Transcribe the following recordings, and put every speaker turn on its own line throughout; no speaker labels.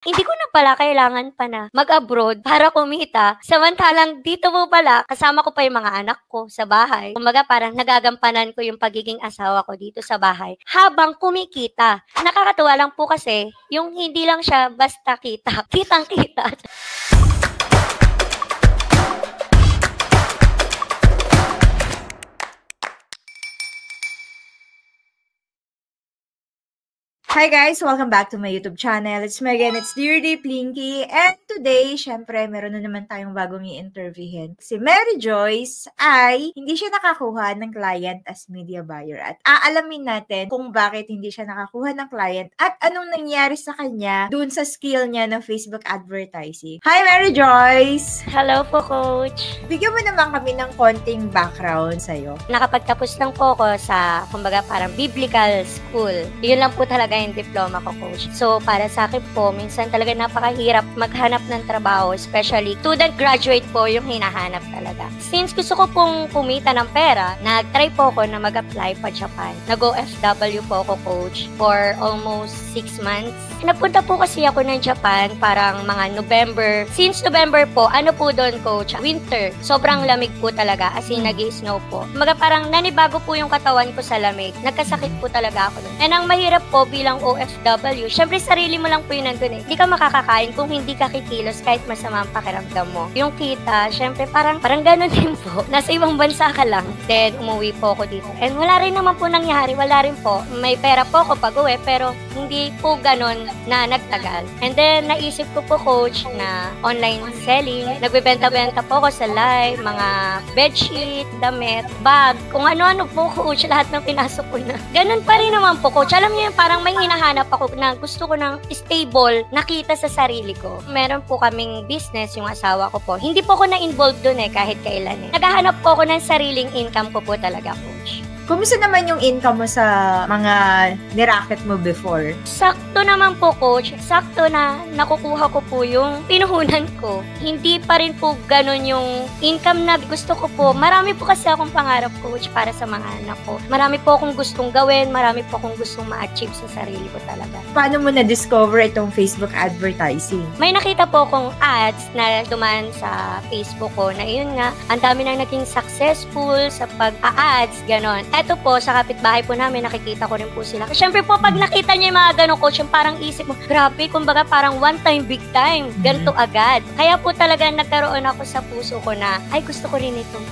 Hindi ko na pala kailangan pa na mag-abroad para kumita. Samantalang dito po pala, kasama ko pa yung mga anak ko sa bahay. Kumbaga parang nagagampanan ko yung pagiging asawa ko dito sa bahay habang kumikita. Nakakatuwa lang po kasi yung hindi lang siya basta kita, kitang-kita.
Hi guys! Welcome back to my YouTube channel. It's me again, it's Dear Day Plinky. And today, syempre, meron na naman tayong bagong i-interviewin. Si Mary Joyce ay hindi siya nakakuha ng client as media buyer. At aalamin natin kung bakit hindi siya nakakuha ng client at anong nangyari sa kanya dun sa skill niya ng Facebook advertising. Hi Mary Joyce!
Hello po, Coach!
Bigyan mo naman kami ng konting background sa'yo.
Nakapagtapos lang po ako sa, kumbaga parang biblical school. Yun lang po talaga yung diploma ko, Coach. So, para sa akin po, minsan talaga napakahirap maghanap ng trabaho, especially student graduate po yung hinahanap talaga. Since gusto ko pong kumita ng pera, nag-try po ako na mag-apply pa Japan. Nag-OFW po ako, Coach, for almost 6 months. Napunta po kasi ako ng Japan parang mga November. Since November po, ano po doon, Coach? Winter. Sobrang lamig po talaga, as in nag-i-snow po. Mga parang nanibago po yung katawan ko sa lamig. Nagkasakit po talaga ako doon. And ang mahirap po bilang OFW, syempre sarili mo lang po yun nandun eh. Hindi ka makakakain kung hindi ka kikilos kahit masama ang pakiramdam mo. Yung kita, syempre parang ganun din po. Nasa ibang bansa ka lang. Then, umuwi po ako dito. And wala rin naman po nangyari. Wala rin po. May pera po ako pag-uwi, pero hindi po ganun na nagtagal. And then, naisip ko po, Coach, na online selling. Nagbebenta-benta po ako sa live, mga bedsheet, damit, bag, kung ano-ano po, Coach, lahat ng pinasok ko na. Ganun pa rin naman po, Coach. Alam niyo yung parang may hinahanap ako na gusto ko ng stable nakita sa sarili ko. Meron po kaming business, yung asawa ko po. Hindi po ako na-involved dun eh, kahit kailan eh. Naghahanap po ako ng sariling income ko po talaga, Coach.
Kumusta naman yung income mo sa mga niracket mo before?
Sakto naman po, Coach. Sakto na nakukuha ko po yung pinuhunan ko. Hindi pa rin po ganun yung income na gusto ko po. Marami po kasi akong pangarap, Coach, para sa mga anak ko. Marami po akong gustong gawin. Marami po akong gustong ma-achieve sa sarili ko talaga.
Paano mo na-discover itong Facebook advertising?
May nakita po akong ads na dumaan sa Facebook ko na yun nga, ang dami nang naging successful sa pag-a-ads, ganon. Eto po, sa kapitbahay po namin, nakikita ko rin po sila. Siyempre po, pag nakita niyo yung mga ganong, Coach, yung parang isip mo, grabe, kumbaga parang one time, big time, ganito agad. Kaya po talaga nagkaroon ako sa puso ko na, ay, gusto ko rin itong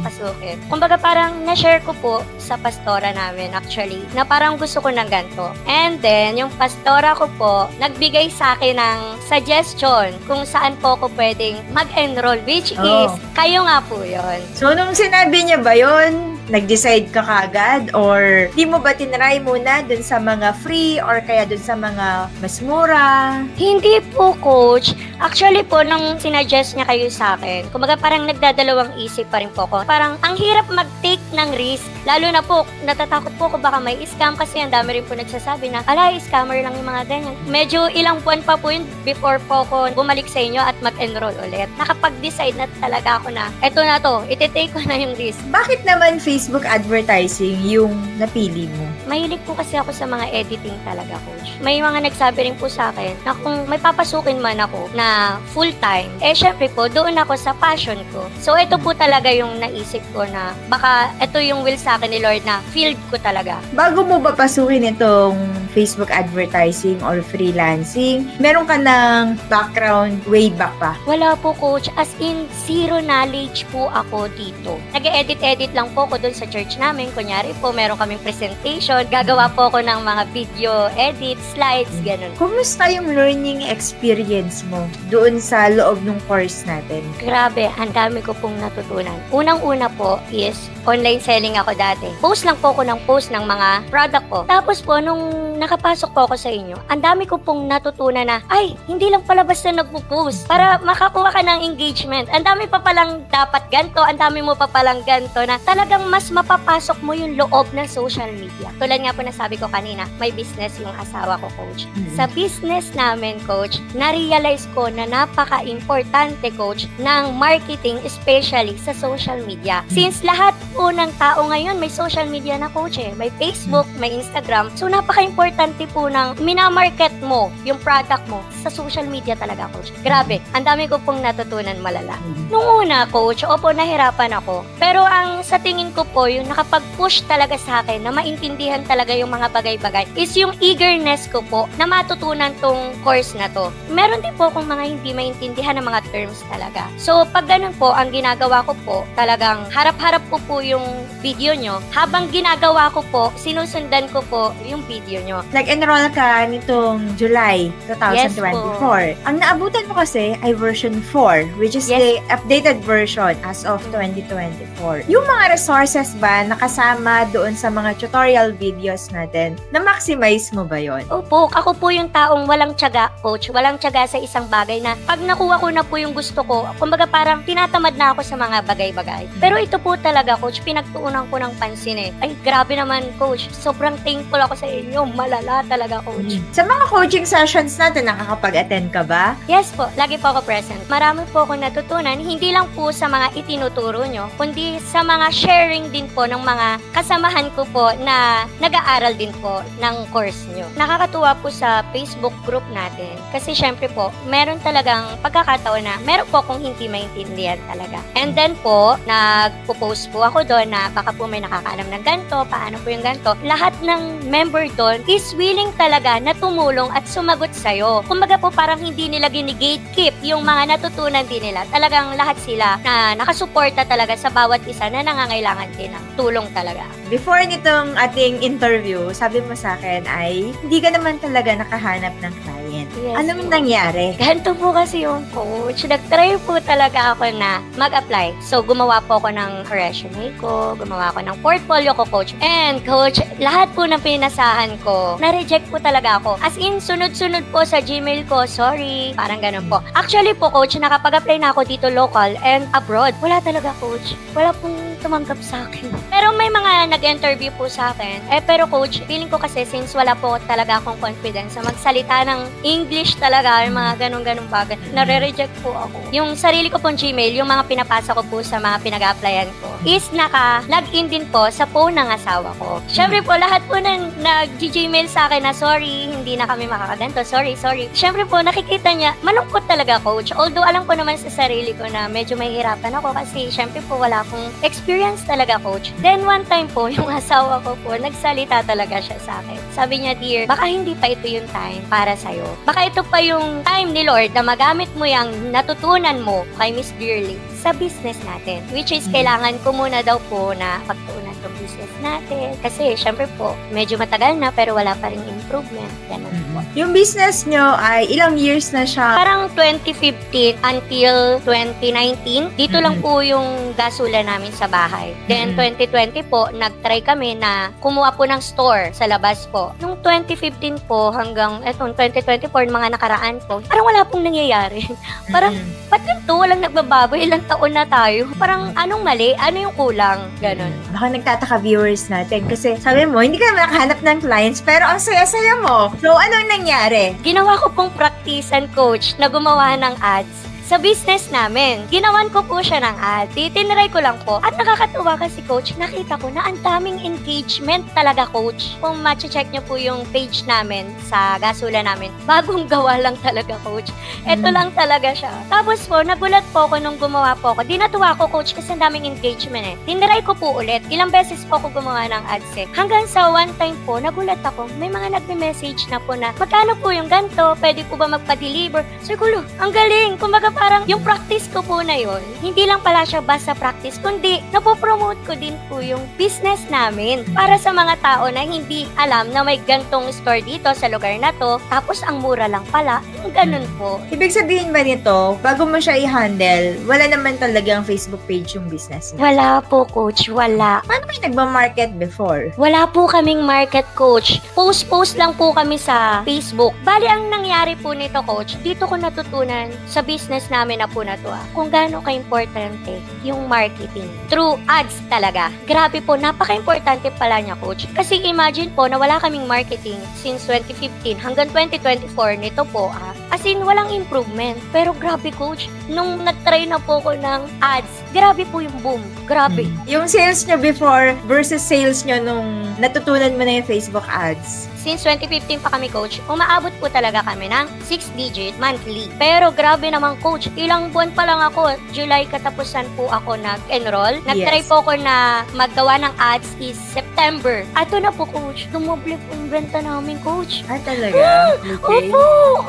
pasukin. Kumbaga parang na-share ko po sa pastora namin, actually, na parang gusto ko ng ganito. And then, yung pastora ko po, nagbigay sa akin ng suggestion kung saan po ako pwedeng mag-enroll, which is, kayo nga po yon.
So, nung sinabi niya ba yon, nag-decide ka kagad or di mo ba tinry muna dun sa mga free or kaya dun sa mga mas mura?
Hindi po, Coach. Actually po, nung sinuggest niya kayo sa akin, kumbaga parang nagdadalawang isip pa rin po ko. Parang ang hirap mag-take ng risk. Lalo na po, natatakot po ko baka may scam kasi ang dami rin po nagsasabi na, ala, scammer lang yung mga ganyan. Medyo ilang buwan pa po yun before po ko bumalik sa inyo at mag-enroll ulit. Nakapag-decide na talaga ako na, eto na to, iti-take ko na yung risk.
Bakit naman Facebook advertising yung napili mo?
Mahilig po kasi ako sa mga editing talaga, Coach. May mga nagsabi rin po sa akin na kung may papasukin man ako na full-time, syempre po, doon ako sa passion ko. So, ito po talaga yung naisip ko na baka ito yung will sa akin ni Lord na field ko talaga.
Bago mo ba pasukin itong Facebook advertising or freelancing, meron ka ng background way back pa?
Wala po, Coach. As in, zero knowledge po ako dito. Nag-edit-edit lang po ako doon sa church namin. Kunyari po, meron kaming presentation. Gagawa po ako ng mga video edit, slides, ganun.
Kumusta yung learning experience mo doon sa loob ng course natin?
Grabe, ang dami ko pong natutunan. Unang-una po is online selling ako dati. Post lang po ako ng post ng mga product ko. Tapos po, nung nakapasok po ako sa inyo, ang dami ko pong natutunan na, ay, hindi lang pala basta nagpo-post para makakuha ka ng engagement. Ang dami pa palang dapat ganito, ang dami mo pa palang ganito na talagang mas mapapasok mo yung loob ng social media. tulad nga po na sabi ko kanina, may business yung asawa ko, coach.
Mm.
Sa business namin, coach, na-realize ko na napaka-importante, coach, ng marketing, especially sa social media. Since lahat po ng tao ngayon may social media na, coach, may Facebook, may Instagram. So, napaka-importante po ng minamarket mo yung product mo sa social media talaga, coach. Grabe, ang dami ko pong natutunan malala. Nung una, coach, opo, nahirapan ako. Pero ang sa tingin ko po, yung nakapag-push talaga sa akin na maintindihan talaga yung mga bagay-bagay is yung eagerness ko po na matutunan tong course na to. Meron din po akong mga hindi maintindihan ng mga terms talaga. So, pag ganun po, ang ginagawa ko po, talagang harap-harap ko po yung video nyo. Habang ginagawa ko po, sinusundan ko po yung video nyo.
Nag-enroll ka nitong July 2024. Ang naabutan mo kasi ay version 4, which is the updated version as of 2024. Yung mga resources ba nakasama doon sa mga tutorial videos natin, na-maximize mo ba yon?
Opo, ako po yung taong walang tiyaga, coach. Walang tiyaga sa isang bagay na pag nakuha ko na po yung gusto ko, kumbaga parang tinatamad na ako sa mga bagay-bagay. Pero ito po talaga, coach, pinagtuunan ko ng pansin eh. Ay, grabe naman, coach. Sobrang thankful ako sa inyo. Malala talaga, coach.
Sa mga coaching sessions natin, nakakapag-attend ka ba?
Yes po, lagi po ako present. Marami po akong natutunan, hindi lang po sa mga itinuturo nyo, kundi sa mga sharing din po ng mga kasamahan ko po na nag-aaral din po ng course nyo. Nakakatuwa po sa Facebook group natin kasi syempre po, meron talagang pagkakataon na meron po akong hindi maintindihan talaga. And then po, nagpo-post po ako doon na baka po may nakakaalam ng ganito, paano po yung ganito. Lahat ng member doon is willing talaga na tumulong at sumagot sa'yo. Kumbaga po parang hindi nila gini-gatekeep yung mga natutunan din nila. Talagang lahat sila na nakasuporta talaga sa bawat isa na nangangailangan din ng tulong talaga.
Before nitong ating interview, sabi mo sa akin ay hindi ka naman talaga nakahanap ng client.
Yes,
Anong nangyari?
Ganito po kasi yung coach. Nag-try po talaga ako na mag-apply. So, gumawa po ako ng resume ko, gumawa ako ng portfolio ko, coach. And, coach, lahat po ng pinasahan ko, na-reject po talaga ako. As in, sunod-sunod po sa Gmail ko, sorry, parang ganun po. Actually po, coach, nakapag-apply na ako dito local and abroad. Wala talaga, coach. Wala pong tumanggap sa akin. Pero may mga nag-interview po sa akin. Pero coach, feeling ko kasi since wala po talaga akong confidence sa magsalita ng English talaga, yung mga ganun-ganun bagay, nare-reject po ako. Yung sarili ko pong Gmail, yung mga pinapasa ko po sa mga pinag-applyan ko, is naka-login din po sa phone ng asawa ko. Syempre po, lahat po nag-Gmail sa akin na sorry, hindi na kami makakaganto, sorry. Syempre po, nakikita niya, malungkot talaga, coach. Although alam ko naman sa sarili ko na medyo mahihirapan ako kasi syempre po wala akong experience talaga, coach. Then one time po, yung asawa ko po, nagsalita talaga siya sa akin. Sabi niya, dear, baka hindi pa ito yung time para sa'yo. Baka ito pa yung time ni Lord na magamit mo yung natutunan mo kay Miss Dearly sa business natin. Which is, kailangan ko muna daw po na pagtuunan tong business natin. Kasi, syempre po, medyo matagal na pero wala pa rin improvement. Ganun po.
Yung business nyo ay ilang years na siya?
Parang 2015 until 2019, dito lang po yung gasula namin sa bahay. Then 2020 po, nag-try kami na kumuha po ng store sa labas po. Nung 2015 po hanggang etong 2024, mga nakaraan po, parang wala pong nangyayari. Parang, ba't ganito? Walang nagbabago. Ilang taon na tayo. Parang, anong mali? Ano yung kulang? Ganon.
Baka nagtataka viewers natin kasi sabi mo, hindi ka naman nakahanap ng clients pero ang saya-saya mo. So, anong nangyari?
Ginawa ko pong practice and coach na gumawa ng ads sa business namin. Ginawan ko po siya ng ad. Tinry ko lang po. At nakakatuwa kasi, coach, nakita ko na ang daming engagement talaga, coach. Kung ma-check nyo po yung page namin sa gasula namin, bagong gawa lang talaga, coach. Ito lang talaga siya. Tapos po, nagulat po ako nung gumawa po ako. Dinatuwa ko, coach, kasi ang daming engagement eh. Tinry ko po ulit. Ilang beses po ako gumawa ng ads eh. Hanggang sa one time po, nagulat ako. May mga nagme-message na po na, magkano po yung ganto? Pwede po ba magpa-deliver? So, gulo, ang galing. Kumbaga, parang yung practice ko po na yun, hindi lang pala siya basta practice, kundi napopromote ko din po yung business namin para sa mga tao na hindi alam na may gantong store dito sa lugar na to, tapos ang mura lang pala, yung ganun po.
Ibig sabihin ba nito, bago mo siya i-handle, wala naman talagang Facebook page yung business niya?
Wala po, coach, wala.
Paano may nagma-market before?
Wala po kaming market, coach. Post lang po kami sa Facebook. Bali, ang nangyari po nito, coach, dito ko natutunan sa business na-realize namin na po na to kung gaano ka-importante yung marketing. Through ads talaga. Grabe po, napaka-importante pala niya, coach. Kasi imagine po na wala kaming marketing since 2015 hanggang 2024 nito po as in walang improvement. Pero grabe, coach, nung nag-try na po ko ng ads, grabe po yung boom. Grabe.
Yung sales nyo before versus sales nyo nung natutunan mo na yung Facebook ads.
Since 2015 pa kami, coach, umaabot po talaga kami ng 6-digit monthly. Pero grabe naman, coach, ilang buwan pa lang ako, July katapusan po ako nag-enroll. Nag-try po ako na maggawa ng ads is September. Ato na po, coach, tumuble po yung benta namin, coach.
Talaga? Okay.
Opo!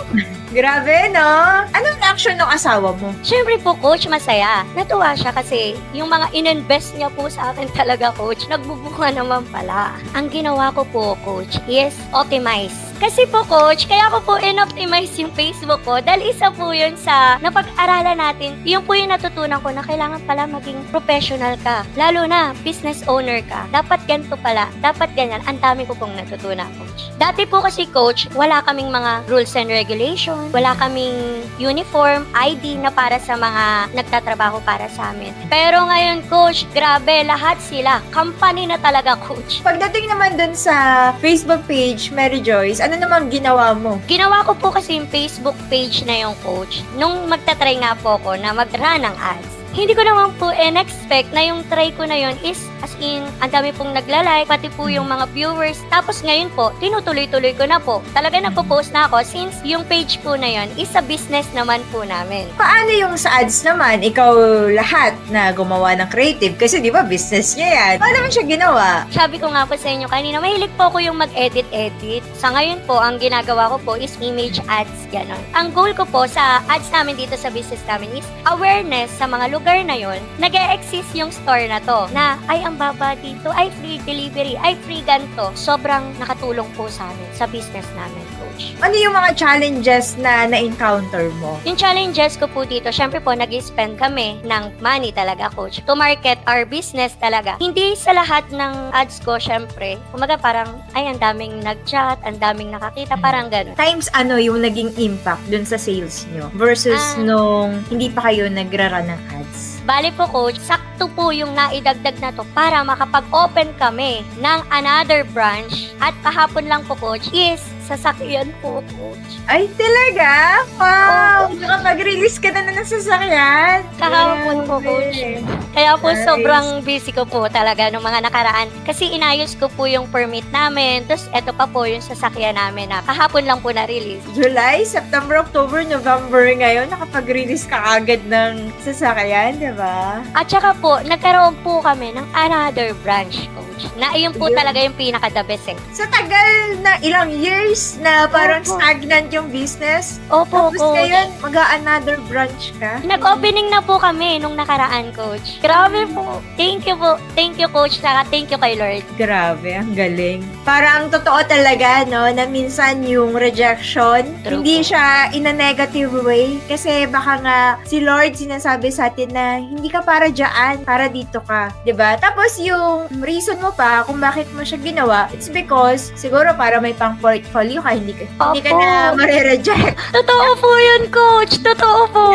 Grabe, no? Anong action ng asawa mo?
Siyempre po, coach, masaya. Natuwa siya kasi yung mga in-invest niya po sa akin talaga, coach, nagbubunga naman pala. Ang ginawa ko po, coach, is optimize. Kasi po, coach, kaya ko po in-optimize yung Facebook ko dahil isa po yun sa napag-aralan natin. Yung po yung natutunan ko na kailangan pala maging professional ka. Lalo na, business owner ka. Dapat ganito pala. Dapat ganyan. Ang dami ko pong natutunan, coach. Dati po kasi, coach, wala kaming mga rules and regulations. Wala kaming uniform, ID na para sa mga nagtatrabaho para sa amin. Pero ngayon, coach, grabe, lahat sila. Company na talaga, coach.
Pagdating naman dun sa Facebook page, Mary Joyce, ano namang ginawa mo?
Ginawa ko po kasi yung Facebook page na yung coach. Nung magta-try nga po ako na mag-run ng ads, hindi ko naman po in-expect na yung try ko na yun is as in, ang dami pong nagla-like, pati po yung mga viewers. Tapos ngayon po, tinutuloy-tuloy ko na po. Talaga nagpo-post na ako since yung page po na yun is a business naman po namin.
Paano yung sa ads naman? Ikaw lahat na gumawa ng creative kasi di ba business niya yan. Paano mo siya ginawa?
Sabi ko nga po sa inyo kanina, mahilig po ako yung mag-edit-edit. Sa ngayon po, ang ginagawa ko po is image ads, gano'n. Ang goal ko po sa ads namin dito sa business namin is awareness sa mga lugar na yon, nag-e-exist yung store na to na ay ang baba dito, ay free delivery, ay free ganito. Sobrang nakatulong po sa amin, sa business namin, coach.
Ano yung mga challenges na na-encounter mo?
Yung challenges ko po dito, syempre po, nag-spend kami ng money talaga, coach, to market our business talaga. Hindi sa lahat ng ads ko, syempre, kumaga parang, ay, ang daming nag-chat, ang daming nakakita, parang gano'n.
Times ano yung naging impact dun sa sales nyo versus nung hindi pa kayo nagra-run ng ads?
Bali po, coach, sakto po yung naidagdag na to para makapag-open kami ng another branch. At kahapon lang po, coach, is sasakyan po, coach.
Ay, talaga? Wow! Nakapag-release ka na ng sasakyan?
Kahapon po, coach. Kaya po,
Nice.
sobrang busy ko po talaga nung mga nakaraan. Kasi inayos ko po yung permit namin. Tapos, eto pa po yung sasakyan namin na kahapon lang po na-release.
July, September, October, November ngayon, nakapag-release ka agad ng sasakyan, di ba?
At saka po, nagkaroon po kami ng another branch, coach. Na iyon po
Yun.
talaga yung pinaka-the best eh.
Sa tagal na ilang years na parang
Opo.
stagnant yung business,
Opo,
tapos
coach.
ngayon, mag-another branch ka?
Nag-opening na po kami nung nakaraan, coach. Grabe po. Thank you po. Thank you, coach. Saka thank you kay Lord.
Grabe, ang galing. Parang totoo talaga, no, na minsan yung rejection,
True
hindi
po.
siya in a negative way. Kasi baka nga si Lord sinasabi sa atin na hindi ka para dyan, para dito ka. 'Di ba? Tapos yung reason mo pa kung bakit mo siya ginawa, it's because siguro para may pang portfolio ka, hindi ka
Opo.
na mare-reject.
Totoo po yun, coach. Totoo po.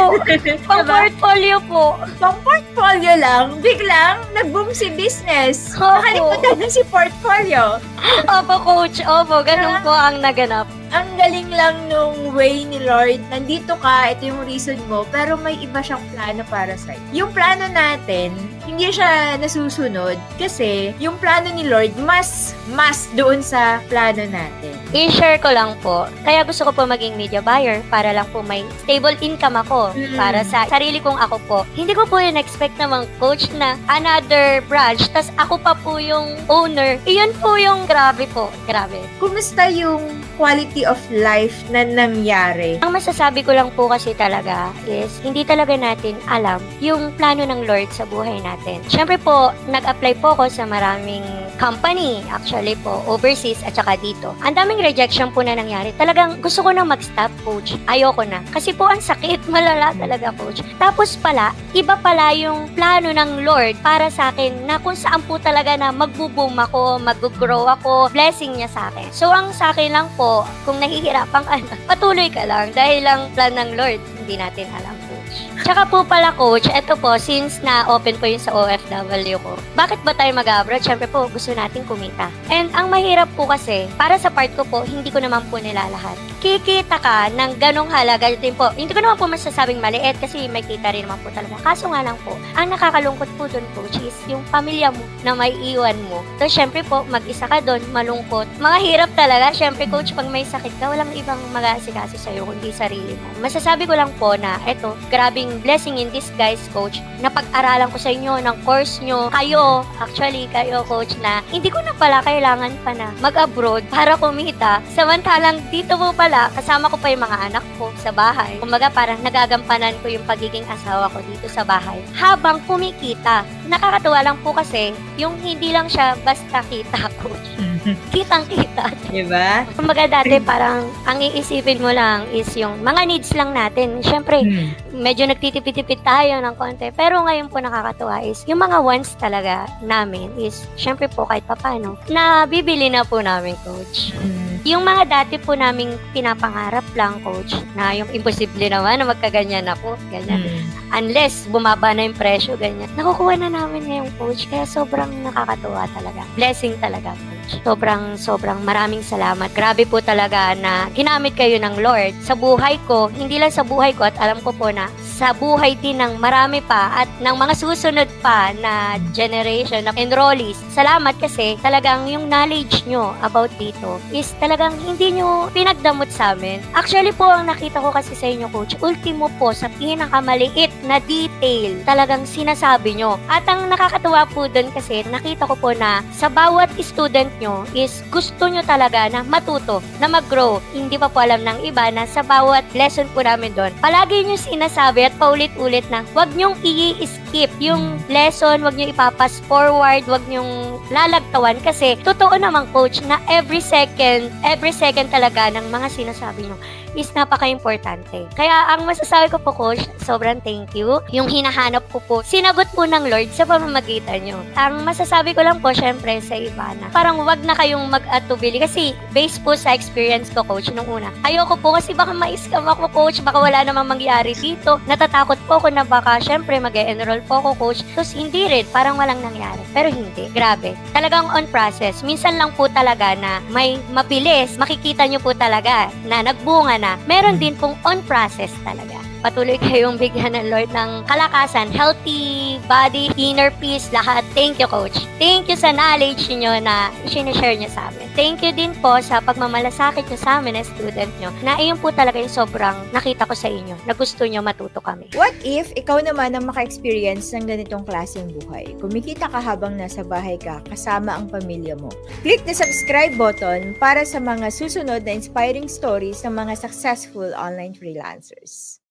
Pang
Diba?
portfolio po.
Pang portfolio lang, biglang nag-boom si business.
Opo.
Nakalimutan na si portfolio.
Opo, coach. Opo, ganun po ang naganap.
Ang galing lang nung way ni Lord. Nandito ka, ito yung reason mo, pero may iba siyang plano para sa'yo. Yung plano natin, hindi siya nasusunod kasi yung plano ni Lord mas doon sa plano natin.
I-share ko lang po. Kaya gusto ko po maging media buyer para lang po may stable income ako para sa sarili kong ako po. Hindi ko po yun expect namang coach na another branch, tas ako pa po yung owner. Iyon po yung grabe po. Grabe.
Kumusta yung quality of life na nangyari?
Ang masasabi ko lang po kasi talaga is hindi talaga natin alam yung plano ng Lord sa buhay natin. Siyempre po, nag-apply po ako sa maraming company, actually po, overseas at saka dito. Ang daming rejection po na nangyari. Talagang gusto ko na mag-stop, coach. Ayoko na. Kasi po ang sakit, malala talaga, coach. Tapos pala, iba pala yung plano ng Lord para sa akin na kung saan po talaga na magbo-boom ako, mag-grow ako, blessing niya sa akin. So, ang sa akin lang po, kung nahihirapan ka na, patuloy ka lang dahil lang plan ng Lord, hindi natin alam po. Tsaka po pala, coach, eto po, since na-open po yun sa OFW ko, bakit ba tayo mag-abroad? Siyempre po, gusto natin kumita. And ang mahirap po kasi, para sa part ko po, hindi ko naman po nilalahat. Kikita ka ng ganong halaga din po. Hindi ko naman po masasabing maliit kasi may kita rin naman po talaga. Kaso nga lang po, ang nakakalungkot po dun, coach, is yung pamilya mo na may iwan mo. So, syempre po, mag-isa ka dun, malungkot. Mga hirap talaga. Syempre, coach, pag may sakit ka, walang ibang mag-aasikaso sa'yo kundi sarili mo. Masasabi ko lang po na, eto, grabing blessing in disguise, coach, na pag-aralan ko sa inyo ng course nyo. Kayo, coach, na hindi ko na pala kailangan pa na mag-abroad para kumita. Samantalang dito po pala, kasama ko pa yung mga anak ko sa bahay. Kumbaga, parang nagagampanan ko yung pagiging asawa ko dito sa bahay. Habang kumikita. Nakakatuwa lang po kasi, yung hindi lang siya basta kita, coach. Kitang-kita.
Diba?
Kumbaga dati parang ang iisipin mo lang is yung mga needs lang natin. Siyempre, medyo nagtitipid-tipid tayo ng konti. Pero ngayon po nakakatuwa is yung mga wants talaga namin is siyempre po kahit papano na bibili na po namin, coach. Yung mga dati po naming pinapangarap lang, coach, na yung imposible naman na magkaganyan ako, ganyan. Unless bumaba na yung presyo, ganyan. Nakukuha na namin ngayon, coach. Kaya sobrang nakakatuwa talaga. Blessing talaga, coach. Sobrang maraming salamat. Grabe po talaga na ginamit kayo ng Lord sa buhay ko. Hindi lang sa buhay ko at alam ko po na sa buhay din ng marami pa at ng mga susunod pa na generation of enrollees. Salamat kasi talagang yung knowledge nyo about dito is talagang hindi nyo pinagdamot sa amin. Actually po, ang nakita ko kasi sa inyo, coach, ultimo po sa pinakamaliit na detail talagang sinasabi nyo. At ang nakakatuwa po dun kasi nakita ko po na sa bawat student nyo is gusto nyo talaga na matuto, na mag-grow. Hindi pa po alam ng iba na sa bawat lesson po namin doon, palagi nyo sinasabi at paulit-ulit na wag nyong i-skip yung lesson, wag nyo ipapas forward, wag nyong lalagtawan kasi totoo naman, coach, na every second talaga ng mga sinasabi nyo is napaka-importante. Kaya ang masasabi ko po, coach, sobrang thank you. Yung hinahanap ko po, sinagot po ng Lord sa pamamagitan nyo. Ang masasabi ko lang po, syempre, sa iba na parang wag na kayong mag-atubili kasi based po sa experience ko, coach, nung una. Ayoko po kasi baka ma-scam ako, coach, baka wala namang mangyari dito. Natatakot po ako na baka, syempre, mag-e-enroll po ako, coach. Tapos hindi rin, parang walang nangyari. Pero hindi, grabe. Talagang on process. Minsan lang po talaga na may mabilis, makikita nyo po talaga na nagbunga na, meron din pong on process talaga. Patuloy kayong bigyan ng Lord ng kalakasan, healthy body, inner peace, lahat. Thank you, coach. Thank you sa knowledge niyo na sinishare niyo sa amin. Thank you din po sa pagmamalasakit niyo sa amin na student niyo, na iyon po talaga yung sobrang nakita ko sa inyo, na gusto niyo matuto kami.
What if ikaw naman ang maka-experience ng ganitong klaseng buhay? Kumikita ka habang nasa bahay ka, kasama ang pamilya mo. Click the subscribe button para sa mga susunod na inspiring stories ng mga successful online freelancers.